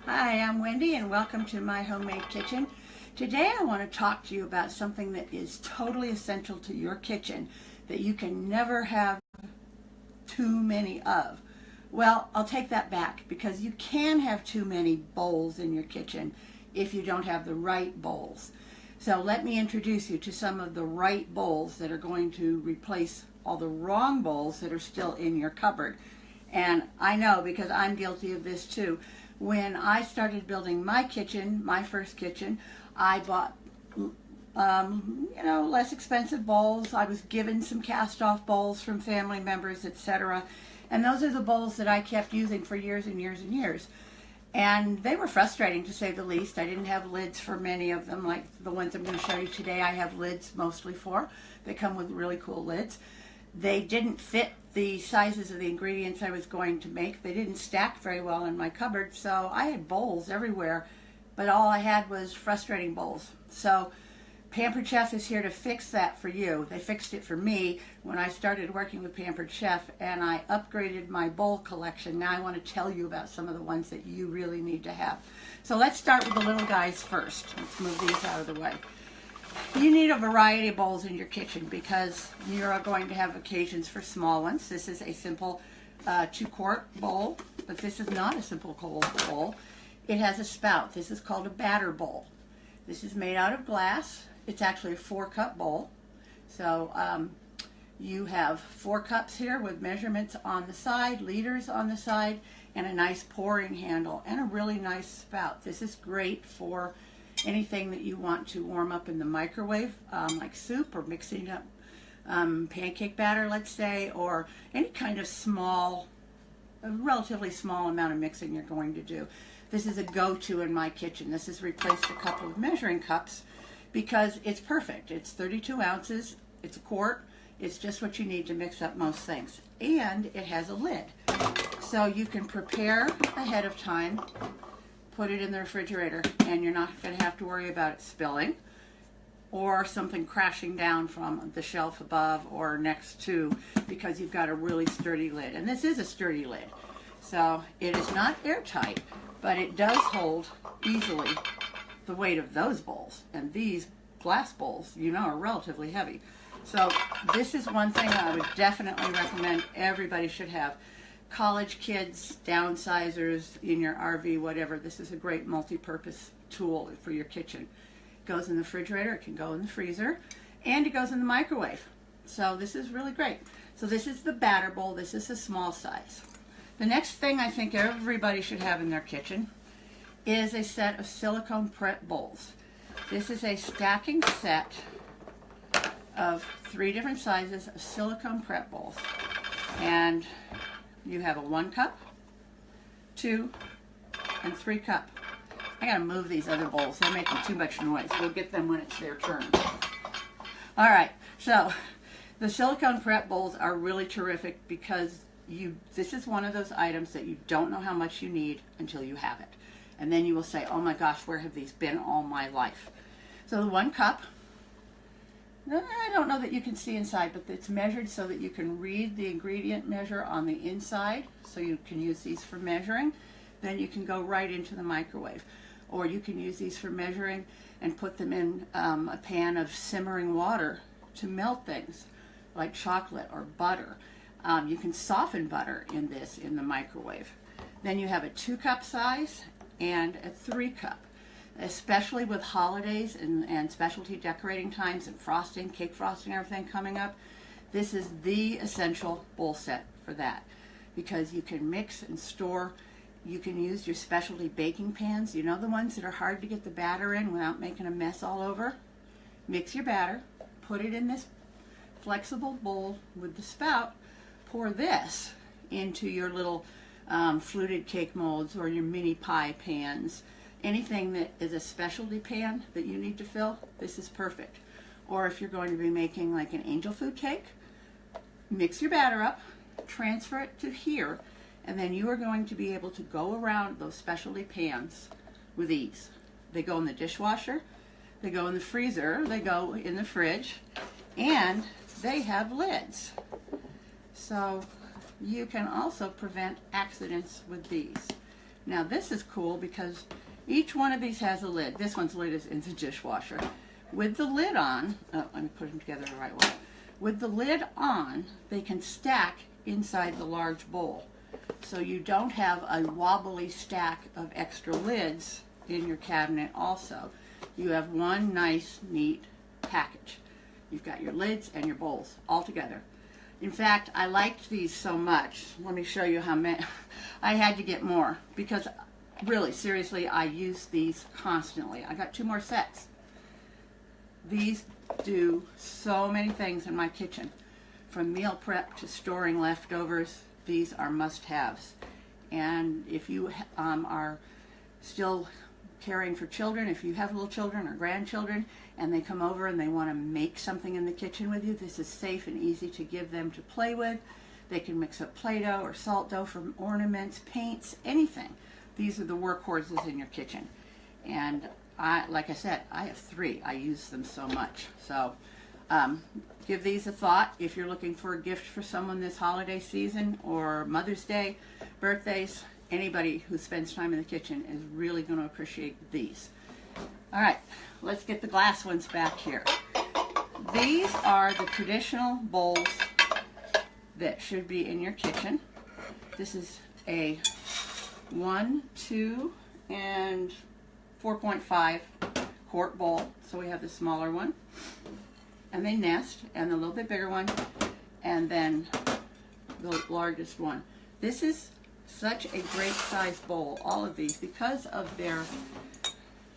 Hi, I'm Wendy and welcome to my homemade kitchen. Today I want to talk to you about something that is totally essential to your kitchen that you can never have too many of. Well, I'll take that back because you can have too many bowls in your kitchen if you don't have the right bowls. So let me introduce you to some of the right bowls that are going to replace all the wrong bowls that are still in your cupboard. And I know because I'm guilty of this too. When I started building my kitchen, my first kitchen, I bought less expensive bowls. I was given some cast-off bowls from family members, etc. And those are the bowls that I kept using for years and years and years. And they were frustrating, to say the least. I didn't have lids for many of them, like the ones I'm going to show you today. I have lids mostly for. They come with really cool lids. They didn't fit the sizes of the ingredients I was going to make. They didn't stack very well in my cupboard, so I had bowls everywhere, but all I had was frustrating bowls. So Pampered Chef is here to fix that for you. They fixed it for me when I started working with Pampered Chef, and I upgraded my bowl collection. Now I want to tell you about some of the ones that you really need to have. So let's start with the little guys first. Let's move these out of the way. You need a variety of bowls in your kitchen because you're going to have occasions for small ones. This is a simple 2-quart bowl, but this is not a simple bowl. It has a spout. This is called a batter bowl. This is made out of glass. It's actually a 4-cup bowl. So you have 4 cups here with measurements on the side, liters on the side, and a nice pouring handle and a really nice spout. This is great for anything that you want to warm up in the microwave, like soup or mixing up pancake batter, let's say, or any kind of a relatively small amount of mixing you're going to do. This is a go-to in my kitchen. This has replaced a couple of measuring cups because it's perfect. It's 32 ounces, it's a quart, it's just what you need to mix up most things. And it has a lid. So you can prepare ahead of time, put it in the refrigerator, and you're not going to have to worry about it spilling or something crashing down from the shelf above or next to, because you've got a really sturdy lid. And this is a sturdy lid. So it is not airtight, but it does hold easily the weight of those bowls. And these glass bowls, are relatively heavy. So this is one thing I would definitely recommend everybody should have. College kids, downsizers, in your RV, whatever, this is a great multi-purpose tool for your kitchen. It goes in the refrigerator, it can go in the freezer, and it goes in the microwave. So this is really great. So this is the batter bowl. This is a small size. The next thing I think everybody should have in their kitchen is a set of silicone prep bowls. This is a stacking set of 3 different sizes of silicone prep bowls. And you have a 1 cup, 2, and 3 cup. I gotta move these other bowls. They're making too much noise. We'll get them when it's their turn. All right, so the silicone prep bowls are really terrific because this is one of those items that you don't know how much you need until you have it. And then you will say, oh my gosh, where have these been all my life? So the 1 cup, I don't know that you can see inside, but it's measured so that you can read the ingredient measure on the inside, so you can use these for measuring. Then you can go right into the microwave. Or you can use these for measuring and put them in a pan of simmering water to melt things, like chocolate or butter. You can soften butter in the microwave. Then you have a 2-cup size and a 3-cup. Especially with holidays and specialty decorating times and frosting, cake frosting, everything coming up, this is the essential bowl set for that, because you can mix and store. You can use your specialty baking pans, the ones that are hard to get the batter in without making a mess all over. Mix your batter, put it in this flexible bowl with the spout, pour this into your little fluted cake molds or your mini pie pans. Anything that is a specialty pan that you need to fill, this is perfect. Or if you're going to be making like an angel food cake, mix your batter up, transfer it to here, and then you are going to be able to go around those specialty pans with ease. They go in the dishwasher, they go in the freezer, they go in the fridge, and they have lids. So you can also prevent accidents with these. Now this is cool because each one of these has a lid. This one's lid is in the dishwasher. With the lid on, oh, let me put them together the right way. With the lid on, they can stack inside the large bowl. So you don't have a wobbly stack of extra lids in your cabinet also. You have one nice, neat package. You've got your lids and your bowls all together. In fact, I liked these so much. Let me show you how many. I had to get more because really, seriously, I use these constantly. I got 2 more sets. These do so many things in my kitchen. From meal prep to storing leftovers, these are must-haves. And if you are still caring for children, if you have little children or grandchildren, and they come over and they want to make something in the kitchen with you, this is safe and easy to give them to play with. They can mix up Play-Doh or salt dough for ornaments, paints, anything. These are the workhorses in your kitchen. And like I said, I have 3. I use them so much. So give these a thought if you're looking for a gift for someone this holiday season or Mother's Day, birthdays. Anybody who spends time in the kitchen is really going to appreciate these. All right, let's get the glass ones back here. These are the traditional bowls that should be in your kitchen. This is a 1, 2, and 4.5 quart bowl. So we have the smaller one, and they nest, and the little bit bigger one, and then the largest one. This is such a great size bowl, all of these, because of their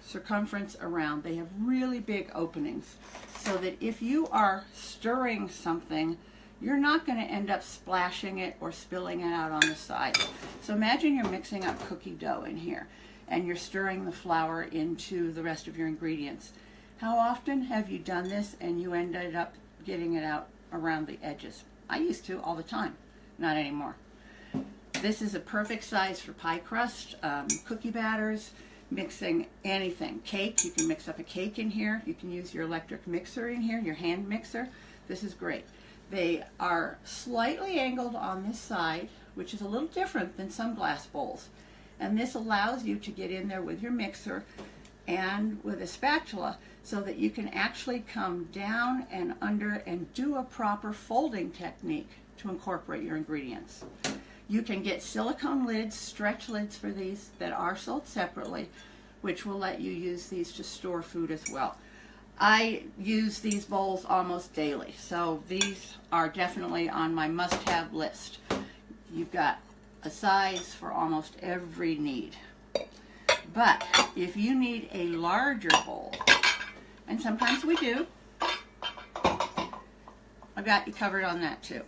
circumference around. They have really big openings so that if you are stirring something, you're not going to end up splashing it or spilling it out on the side. So imagine you're mixing up cookie dough in here and you're stirring the flour into the rest of your ingredients. How often have you done this and you ended up getting it out around the edges? I used to all the time, not anymore. This is a perfect size for pie crust, cookie batters, mixing anything. Cake, you can mix up a cake in here. You can use your electric mixer in here, your hand mixer. This is great. They are slightly angled on this side, which is a little different than some glass bowls. And this allows you to get in there with your mixer and with a spatula so that you can actually come down and under and do a proper folding technique to incorporate your ingredients. You can get silicone lids, stretch lids for these that are sold separately, which will let you use these to store food as well. I use these bowls almost daily, so these are definitely on my must-have list. You've got a size for almost every need. But if you need a larger bowl, and sometimes we do, I've got you covered on that too.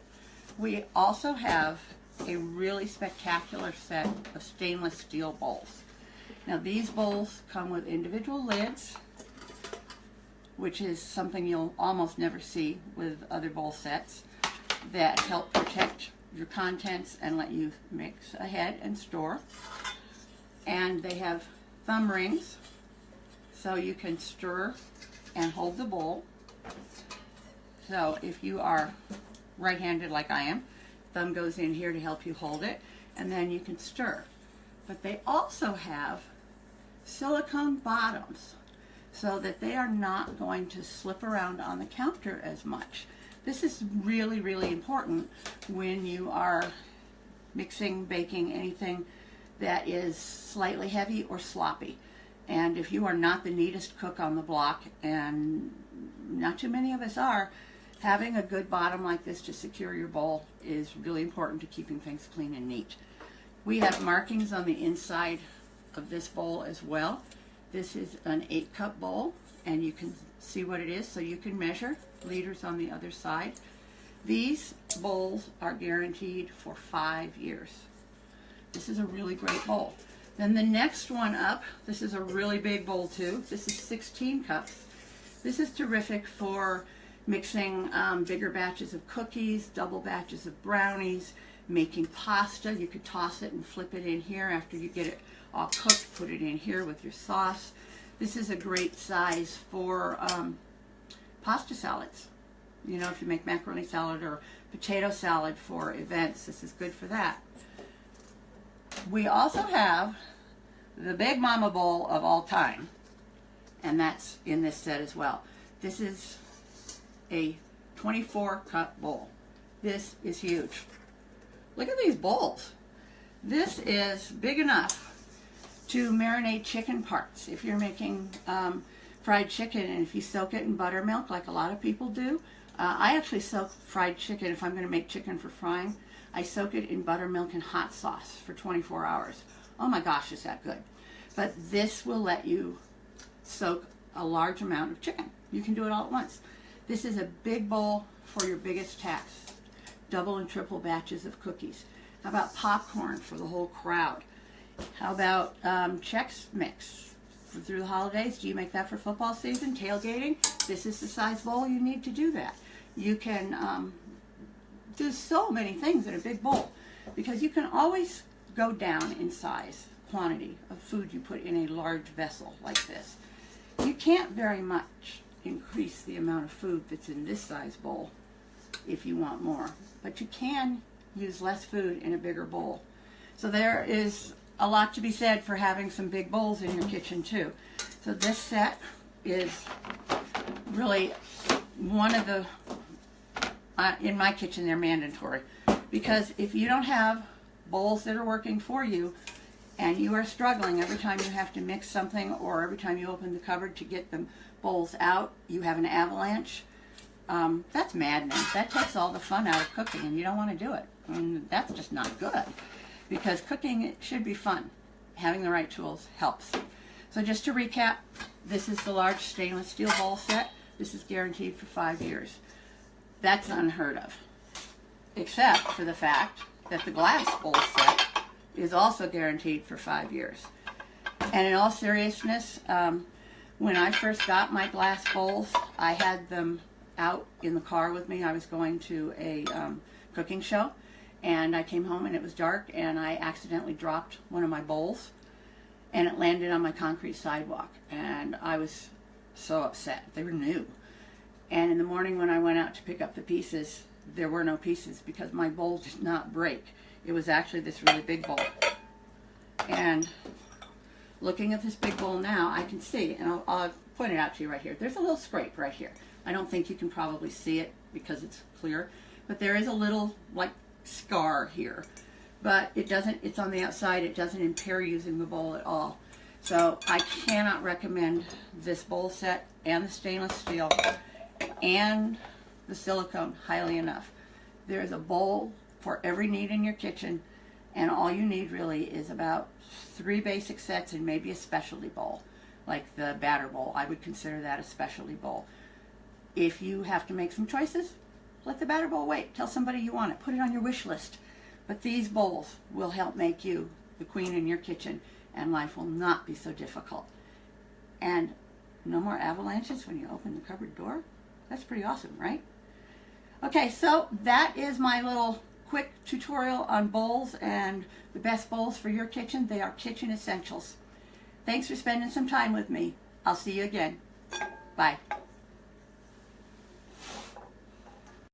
We also have a really spectacular set of stainless steel bowls. Now these bowls come with individual lids, which is something you'll almost never see with other bowl sets, that help protect your contents and let you mix ahead and store. And they have thumb rings, so you can stir and hold the bowl. So if you are right-handed like I am, thumb goes in here to help you hold it, and then you can stir. But they also have silicone bottoms so that they are not going to slip around on the counter as much. This is really, really important when you are mixing, baking, anything that is slightly heavy or sloppy. And if you are not the neatest cook on the block, and not too many of us are, having a good bottom like this to secure your bowl is really important to keeping things clean and neat. We have markings on the inside of this bowl as well. This is an 8-cup bowl, and you can see what it is, so you can measure. Liters on the other side. These bowls are guaranteed for 5 years. This is a really great bowl. Then the next one up, this is a really big bowl too. This is 16 cups. This is terrific for mixing bigger batches of cookies, double batches of brownies, making pasta. You could toss it and flip it in here after you get it all cooked. Put it in here with your sauce. This is a great size for pasta salads. You know, if you make macaroni salad or potato salad for events, this is good for that. We also have the Big Mama bowl of all time, and that's in this set as well. This is a 24 cup bowl. This is huge. Look at these bowls. This is big enough to marinate chicken parts. If you're making fried chicken, and if you soak it in buttermilk like a lot of people do, I actually soak fried chicken. If I'm going to make chicken for frying, I soak it in buttermilk and hot sauce for 24 hours. Oh my gosh, is that good. But this will let you soak a large amount of chicken. You can do it all at once. This is a big bowl for your biggest task. Double and triple batches of cookies. How about popcorn for the whole crowd? How about Chex Mix through the holidays? Do you make that for football season? Tailgating? This is the size bowl you need to do that. You can do so many things in a big bowl because you can always go down in size, quantity of food you put in a large vessel like this. You can't very much increase the amount of food that's in this size bowl if you want more, but you can use less food in a bigger bowl. So there is a lot to be said for having some big bowls in your kitchen too. So this set is really one of the, in my kitchen they're mandatory, because if you don't have bowls that are working for you and you are struggling every time you have to mix something or every time you open the cupboard to get the bowls out, you have an avalanche, that's madness. That takes all the fun out of cooking, and you don't want to do it. And that's just not good, because cooking, it should be fun. Having the right tools helps. So just to recap, this is the large stainless steel bowl set. This is guaranteed for 5 years. That's unheard of, except for the fact that the glass bowl set is also guaranteed for 5 years. And in all seriousness, when I first got my glass bowls, I had them out in the car with me. I was going to a cooking show, and I came home and it was dark, and I accidentally dropped one of my bowls, and it landed on my concrete sidewalk, and I was so upset. They were new. And in the morning when I went out to pick up the pieces, there were no pieces because my bowl did not break. It was actually this really big bowl. And looking at this big bowl now, I can see, and I'll point it out to you right here. There's a little scrape right here. I don't think you can probably see it because it's clear, but there is a little like scar here. But it doesn't, it's on the outside, it doesn't impair using the bowl at all. So I cannot recommend this bowl set and the stainless steel and the silicone highly enough. There is a bowl for every need in your kitchen, and all you need really is about 3 basic sets and maybe a specialty bowl, like the batter bowl. I would consider that a specialty bowl. If you have to make some choices, let the batter bowl wait. Tell somebody you want it. Put it on your wish list. But these bowls will help make you the queen in your kitchen, and life will not be so difficult. And no more avalanches when you open the cupboard door. That's pretty awesome, right? Okay, so that is my little quick tutorial on bowls and the best bowls for your kitchen. They are kitchen essentials. Thanks for spending some time with me. I'll see you again. Bye.